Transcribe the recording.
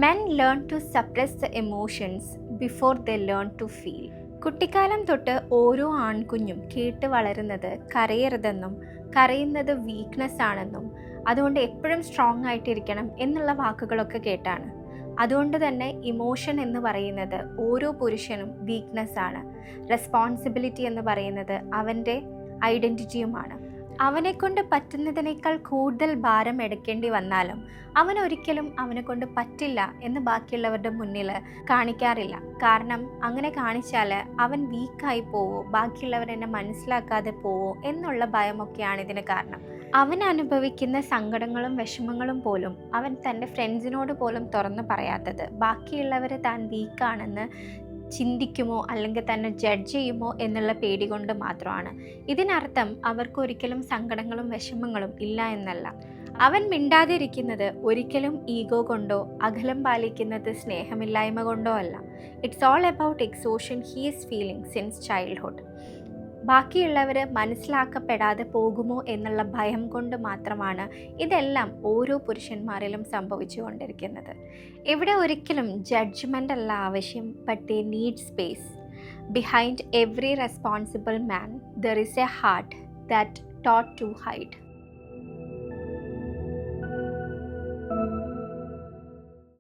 Men learn to suppress the emotions before they learn to feel. കുട്ടിക്കാലം തൊട്ട് ഓരോ ആൺകുഞ്ഞും കേട്ട് വളരുന്നത് കരയരുതെന്നും കരയുന്നത് വീക്ക്നെസ് ആണെന്നും അതുകൊണ്ട് എപ്പോഴും സ്ട്രോങ് ആയിട്ടിരിക്കണം എന്നുള്ള വാക്കുകളൊക്കെ കേട്ടാണ്. അതുകൊണ്ട് തന്നെ ഇമോഷൻ എന്ന് പറയുന്നത് ഓരോ പുരുഷനും വീക്ക്നെസ് ആണ്. റെസ്പോൺസിബിലിറ്റി എന്ന് പറയുന്നത് അവൻ്റെ ഐഡൻറ്റിറ്റിയുമാണ്. അവനെക്കൊണ്ട് പറ്റുന്നതിനേക്കാൾ കൂടുതൽ ഭാരം എടുക്കേണ്ടി വന്നാലും അവനൊരിക്കലും അവനെക്കൊണ്ട് പറ്റില്ല എന്ന് ബാക്കിയുള്ളവരുടെ മുന്നിൽ കാണിക്കാറില്ല. കാരണം അങ്ങനെ കാണിച്ചാൽ അവൻ വീക്കായി പോവോ, ബാക്കിയുള്ളവരെന്നെ മനസ്സിലാക്കാതെ പോവോ എന്നുള്ള ഭയമൊക്കെയാണ് ഇതിന് കാരണം. അവൻ അനുഭവിക്കുന്ന സങ്കടങ്ങളും വിഷമങ്ങളും പോലും അവൻ തൻ്റെ ഫ്രണ്ട്സിനോട് പോലും തുറന്നു പറയാത്തത് ബാക്കിയുള്ളവർ താൻ വീക്കാണെന്ന് ചിന്തിക്കുമോ അല്ലെങ്കിൽ തന്നെ ജഡ്ജ് ചെയ്യുമോ എന്നുള്ള പേടി കൊണ്ട് മാത്രമാണ്. ഇതിനർത്ഥം അവർക്കൊരിക്കലും സങ്കടങ്ങളും വിഷമങ്ങളും ഇല്ല എന്നല്ല. അവൻ മിണ്ടാതിരിക്കുന്നത് ഒരിക്കലും ഈഗോ കൊണ്ടോ അകലം പാലിക്കുന്നത് സ്നേഹമില്ലായ്മ കൊണ്ടോ അല്ല. It's all about exhaustion he is feeling since childhood. ബാക്കിയുള്ളവർ മനസ്സിലാക്കപ്പെടാതെ പോകുമോ എന്നുള്ള ഭയം കൊണ്ട് മാത്രമാണ് ഇതെല്ലാം ഓരോ പുരുഷന്മാരിലും സംഭവിച്ചുകൊണ്ടിരിക്കുന്നത്. ഇവിടെ ഒരിക്കലും ജഡ്ജ്മെൻ്റ് അല്ല ആവശ്യം, but they need space. Behind every responsible man there is a heart that taught to hide.